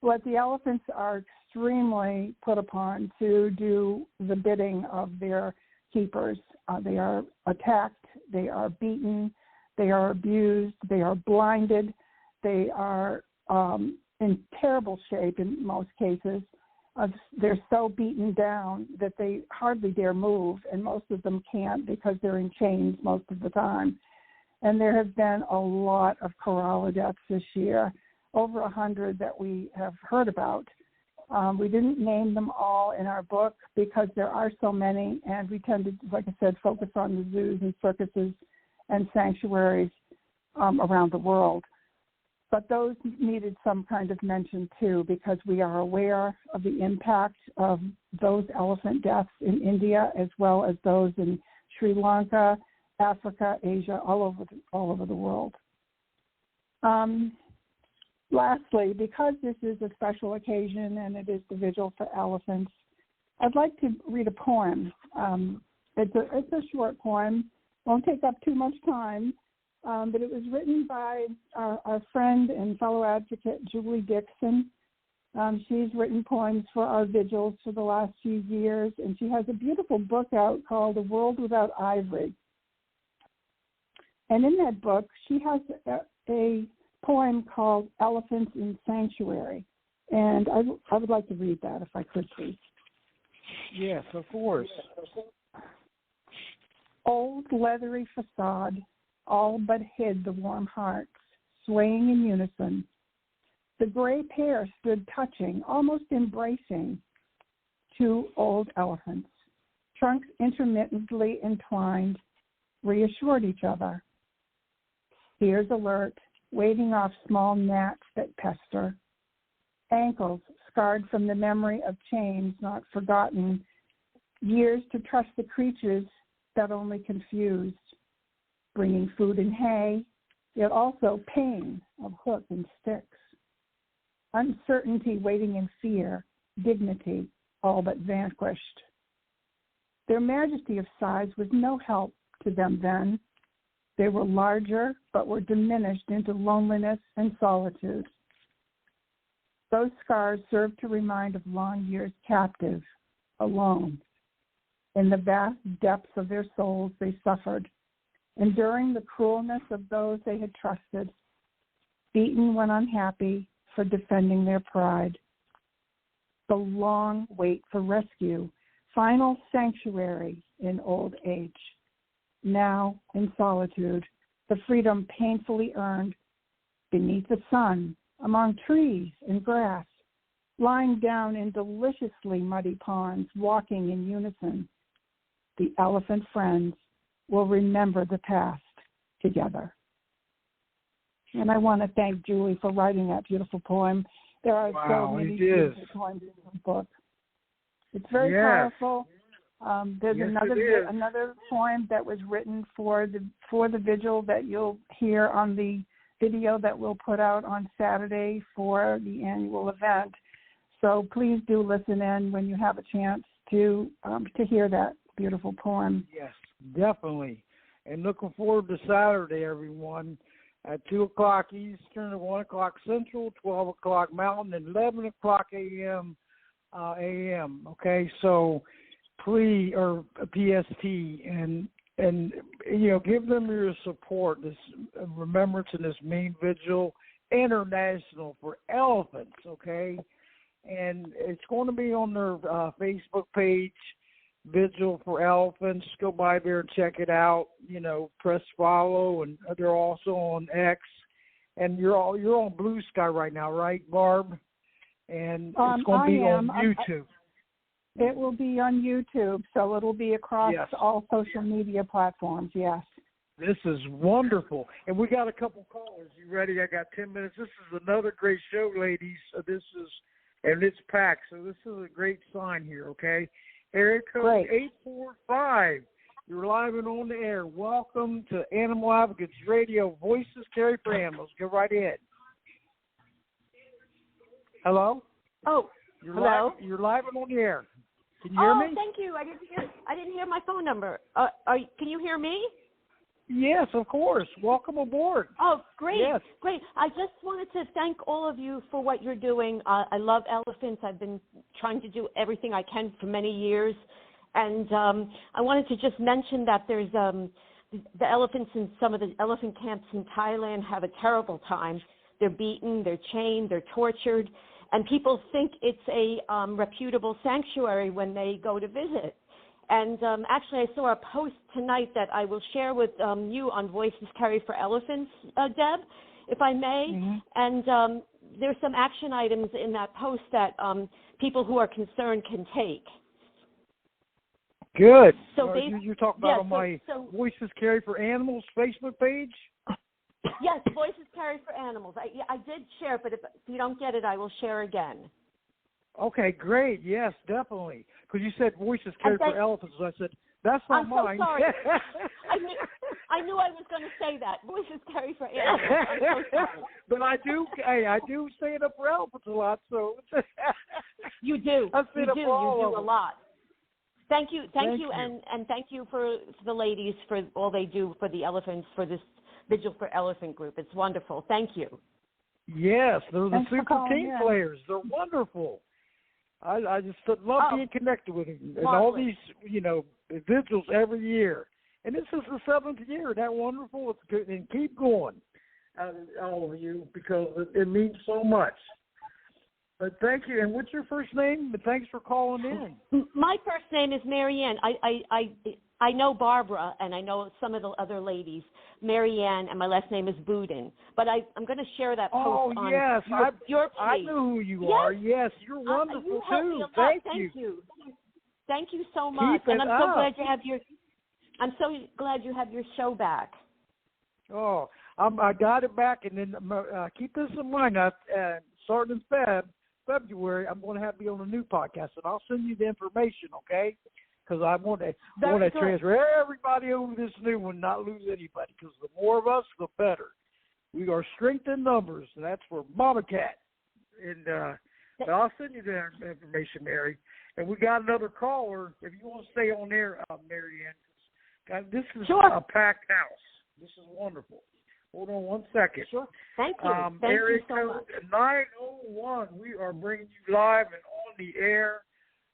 But the elephants are extremely put upon to do the bidding of their keepers. They are attacked, they are beaten, they are abused, they are blinded, they are in terrible shape in most cases. They're so beaten down that they hardly dare move, and most of them can't because they're in chains most of the time. And there have been a lot of Kerala deaths this year, over 100 that we have heard about. We didn't name them all in our book because there are so many, and we tend to, like I said, focus on the zoos and circuses and sanctuaries around the world. But those needed some kind of mention too, because we are aware of the impact of those elephant deaths in India, as well as those in Sri Lanka, Africa, Asia, all over the world. Lastly, because this is a special occasion and it is the Vigil for Elephants, I'd like to read a poem. It's a short poem. Won't take up too much time. But it was written by our friend and fellow advocate, Julie Dixon. She's written poems for our vigils for the last few years, and she has a beautiful book out called A World Without Ivory. And in that book, she has a poem called Elephants in Sanctuary. And I would like to read that, if I could, please. Yes, of course. Old leathery facade all but hid the warm hearts, swaying in unison. The gray pair stood touching, almost embracing, two old elephants. Trunks intermittently entwined, reassured each other. Ears alert, waving off small gnats that pester. Ankles scarred from the memory of chains not forgotten. Years to trust the creatures that only confused. Bringing food and hay, yet also pain of hook and sticks. Uncertainty waiting in fear, dignity all but vanquished. Their majesty of size was no help to them then. They were larger, but were diminished into loneliness and solitude. Those scars served to remind of long years captive, alone. In the vast depths of their souls they suffered, enduring the cruelness of those they had trusted, beaten when unhappy for defending their pride. The long wait for rescue, final sanctuary in old age. Now, in solitude, the freedom painfully earned beneath the sun, among trees and grass, lying down in deliciously muddy ponds, walking in unison. The elephant friends will remember the past together. And I want to thank Julie for writing that beautiful poem. There are so many beautiful poems in the book. It's very powerful. There's another poem that was written for the vigil that you'll hear on the video that we'll put out on Saturday for the annual event. So please do listen in when you have a chance to hear that beautiful poem. Yes, definitely. And looking forward to Saturday, everyone, at 2 o'clock Eastern, 1 o'clock Central, 12 o'clock Mountain, and 11 o'clock a.m. Okay, so please, or PST, and give them your support. This remembrance in this main vigil, international for elephants. Okay, and it's going to be on their Facebook page, Vigil for Elephants. Go by there and check it out. Press follow, and they're also on X. And you're on Blue Sky right now, right, Barb? And it's going to be on YouTube. It will be on YouTube, so it'll be across all social media platforms. Yes. This is wonderful. And we got a couple callers. You ready? I got 10 minutes. This is another great show, ladies. And it's packed, so this is a great sign here, okay? Area code 845. You're live and on the air. Welcome to Animal Advocates Radio. Voices carry for animals. Go right ahead. Hello? Oh, hello. You're live and on the air. Can you hear me? Oh, thank you. I didn't hear my phone number. Can you hear me? Yes, of course. Welcome aboard. Oh, great. Yes. Great. I just wanted to thank all of you for what you're doing. I love elephants. I've been trying to do everything I can for many years. And I wanted to just mention that there's the elephants in some of the elephant camps in Thailand have a terrible time. They're beaten, they're chained, they're tortured. And people think it's a reputable sanctuary when they go to visit. And actually, I saw a post tonight that I will share with you on Voices Carry for Elephants, Deb, if I may. Mm-hmm. And there's some action items in that post that people who are concerned can take. Good. So you're talking about on my Voices Carry for Animals Facebook page? Yes, Voices Carry for Animals. I did share, but if you don't get it, I will share again. Okay, great. Yes, definitely. Because you said Voices Carry for Elephants. So I said, that's not mine. I'm so sorry. I knew I was going to say that. Voices Carry for Animals. I'm so sorry. But I do say it up for elephants a lot. So you do. You do a lot. Thank you, and thank you for the ladies for all they do for the elephants for this Vigil for Elephant group. It's wonderful. Thank you. Yes, they're the super team players. They're wonderful. I just love being connected with them. And all these, vigils every year. And this is the 7th year. Isn't that wonderful? It's good. And keep going, all of you, because it means so much. But thank you. And what's your first name? But thanks for calling in. My first name is Marianne. I know Barbara, and I know some of the other ladies, Marianne, and my last name is Boudin. But I'm going to share that post on your page. I know who you are. Yes, you're wonderful, you too. Thank you. Thank you so much. And I'm so glad you have your show back. Oh, I got it back, and then keep this in mind. Starting in February, I'm going to have to be on a new podcast, and I'll send you the information, okay? Because I want to transfer everybody over this new one, not lose anybody. Because the more of us, the better. We are strength in numbers, and that's for Mama Cat. And but I'll send you the information, Mary. And we got another caller. If you want to stay on there, Marianne, this is a packed house. This is wonderful. Hold on one second. Sure. Thank you. Area code 901. We are bringing you live and on the air.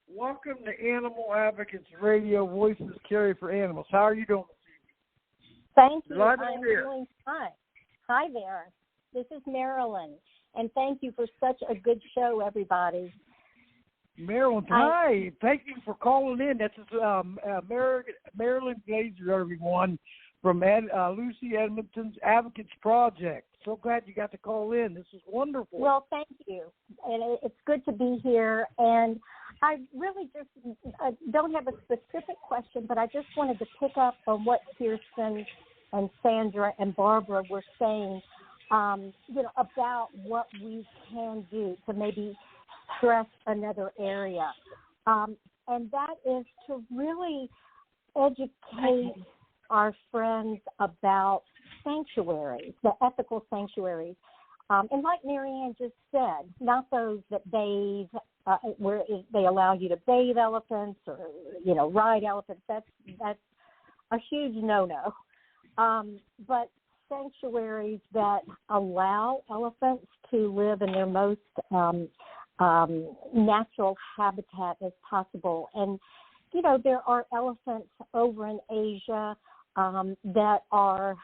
Welcome to Animal Advocates Radio, Voices Carry for Animals. How are you doing this evening? Thank you. I'm doing fine. Hi there. This is Marilyn, and thank you for such a good show, everybody. Marilyn, hi. Thank you for calling in. That's Marilyn Glazer, everyone, from Lucy Edmonton's Advocates Project. So glad you got to call in. This is wonderful. Well, thank you. And it's good to be here. And I really just don't have a specific question, but I just wanted to pick up on what Kiersten and Sandra and Barbara were saying, about what we can do to maybe stress another area. And that is to really educate our friends about sanctuaries, the ethical sanctuaries. And like Marianne just said, not those that bathe, where they allow you to bathe elephants or, ride elephants. That's a huge no-no. But sanctuaries that allow elephants to live in their most natural habitat as possible. And, there are elephants over in Asia that are,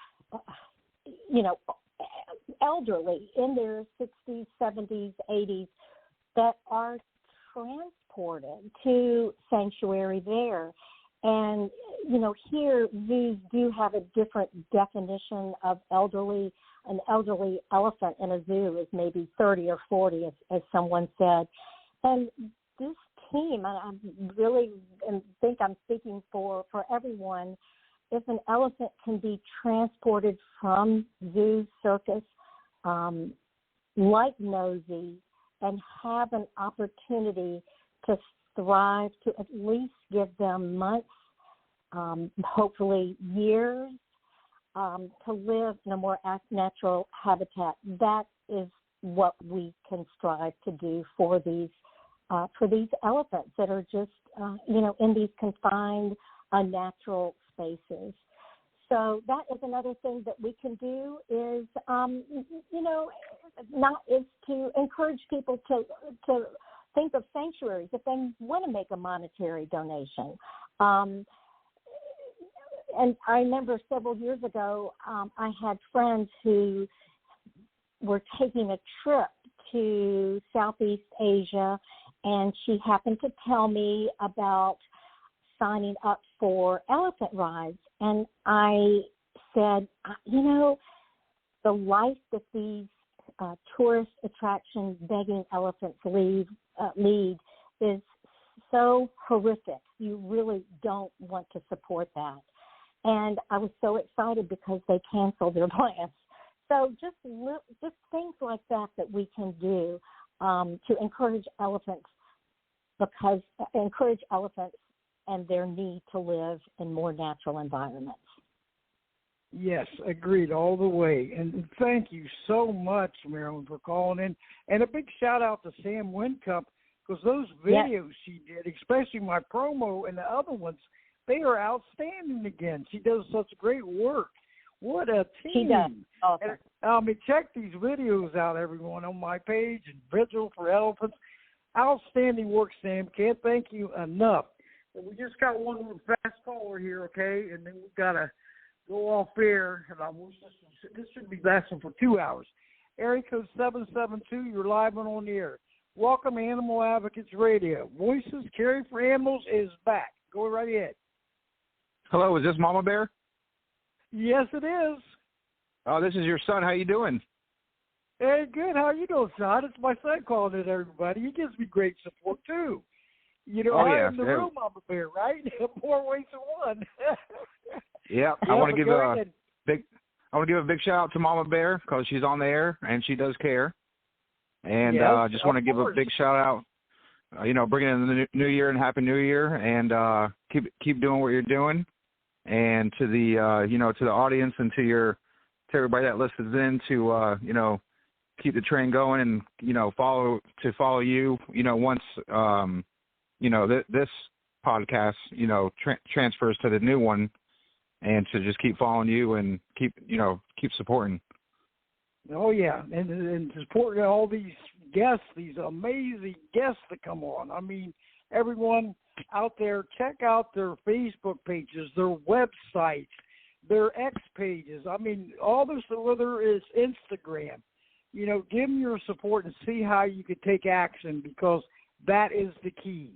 elderly in their 60s, 70s, 80s that are transported to sanctuary there. And, here zoos do have a different definition of elderly. An elderly elephant in a zoo is maybe 30 or 40, as someone said. And this team, and I really think I'm speaking for everyone, if an elephant can be transported from zoo, circus, like Nosey, and have an opportunity to thrive, to at least give them months, hopefully years, to live in a more natural habitat. That is what we can strive to do for these elephants that are just, in these confined, unnatural spaces. So that is another thing that we can do is, is to encourage people to think of sanctuaries if they want to make a monetary donation. And I remember several years ago, I had friends who were taking a trip to Southeast Asia, and she happened to tell me about signing up for elephant rides. And I said, the life that these tourist attraction begging elephants lead is so horrific. You really don't want to support that. And I was so excited because they canceled their plans. So just things like that we can do to encourage elephants and their need to live in more natural environments. Yes, agreed all the way. And thank you so much, Marilyn, for calling in. And a big shout-out to Sam Whincup, because those videos she did, especially my promo and the other ones, they are outstanding again. She does such great work. What a team. She does. Awesome. Check these videos out, everyone, on my page, and Vigil4Elephants. Outstanding work, Sam. Can't thank you enough. And we just got one more fast caller here, okay? And then we've got to go off air. And this should be lasting for 2 hours. Area code 772, you're live and on the air. Welcome to Animal Advocates Radio. Voices Caring for Animals is back. Go right ahead. Hello, is this Mama Bear? Yes, it is. Oh, this is your son. How you doing? Hey, good. How you doing, son? It's my son calling it, everybody. He gives me great support, too. I'm the real Mama Bear, right? More ways than one. Yeah, I want to give a big shout out to Mama Bear because she's on the air and she does care. And just want to give a big shout out. Bringing in the new year and Happy New Year, and keep doing what you're doing. And to the to the audience and to everybody that listens in to keep the train going and follow you. Once this podcast transfers to the new one, and to just keep following you and keep supporting. Oh yeah, and supporting all these guests, these amazing guests that come on. I mean, everyone out there, check out their Facebook pages, their websites, their X pages. I mean, all this, whether it's Instagram, give them your support and see how you could take action, because that is the key.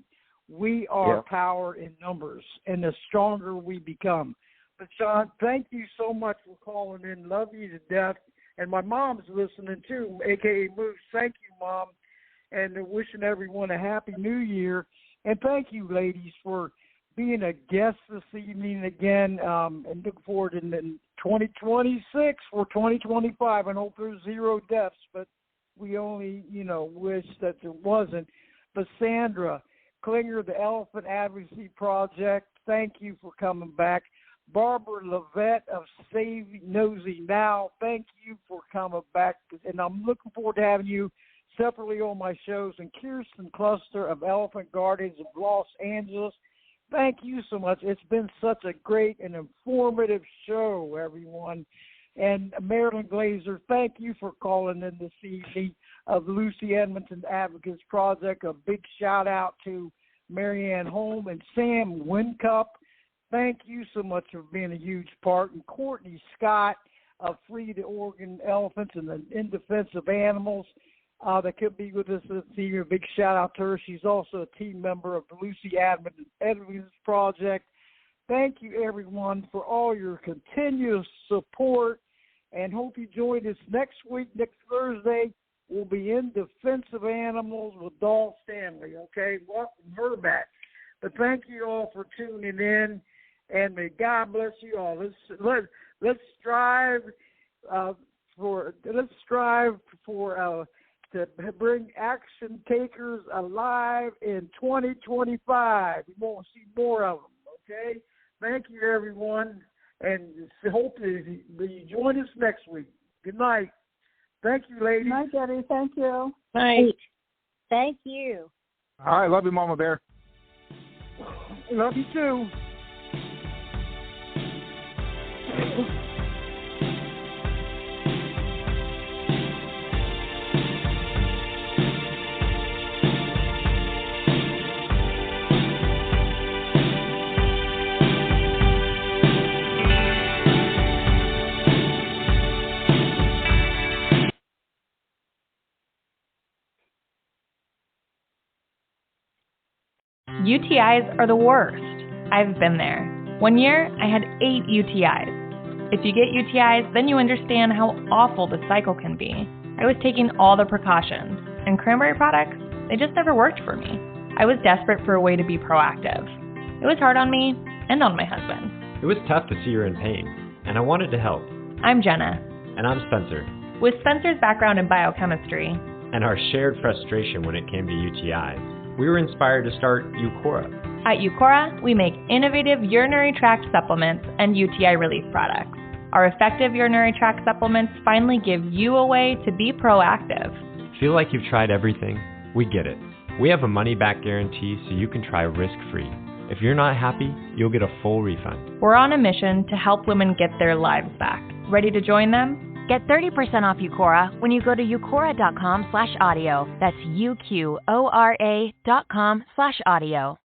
We are power in numbers, and the stronger we become. But, Sean, thank you so much for calling in. Love you to death. And my mom's listening, too, a.k.a. Moose. Thank you, Mom. And wishing everyone a Happy New Year. And thank you, ladies, for being a guest this evening again. And look forward in 2026 or 2025. I hope there's 0 deaths, but we only, wish that there wasn't. But Sandra Klinger, the Elephant Advocacy Project, thank you for coming back. Barbara Lovett of Save Nosey Now, thank you for coming back. And I'm looking forward to having you separately on my shows. And Kiersten Cluster of Elephant Guardians of Los Angeles, thank you so much. It's been such a great and informative show, everyone. And Marilyn Glazer, thank you for calling in this evening of Lucy Edmonton Advocates Project. A big shout-out to Marianne Holm and Sam Whincup. Thank you so much for being a huge part. And Courtney Scott of Free the Oregon Elephants and the In Defense of Animals that could be with us this evening. A big shout-out to her. She's also a team member of the Lucy Edmonton Project. Thank you, everyone, for all your continuous support, and hope you join us next week. Next Thursday, we'll be In Defense of Animals with Dahl Stanley, okay? Welcome her back. But thank you all for tuning in. and may God bless you all. Let's strive to bring action takers alive in 2025. We want to see more of them. Okay. Thank you, everyone, and hope you join us next week. Good night. Thank you, ladies. Good night, Debbie. Thank you. Night. Thank you. All right. Love you, Mama Bear. Love you, too. UTIs are the worst. I've been there. One year, I had 8 UTIs. If you get UTIs, then you understand how awful the cycle can be. I was taking all the precautions, and cranberry products, they just never worked for me. I was desperate for a way to be proactive. It was hard on me and on my husband. It was tough to see her in pain, and I wanted to help. I'm Jenna. And I'm Spencer. With Spencer's background in biochemistry and our shared frustration when it came to UTIs, we were inspired to start Eucora. At Eucora, we make innovative urinary tract supplements and UTI relief products. Our effective urinary tract supplements finally give you a way to be proactive. Feel like you've tried everything? We get it. We have a money-back guarantee so you can try risk-free. If you're not happy, you'll get a full refund. We're on a mission to help women get their lives back. Ready to join them? Get 30% off Eucora when you go to eucora.com/audio. That's UQORA.com/audio.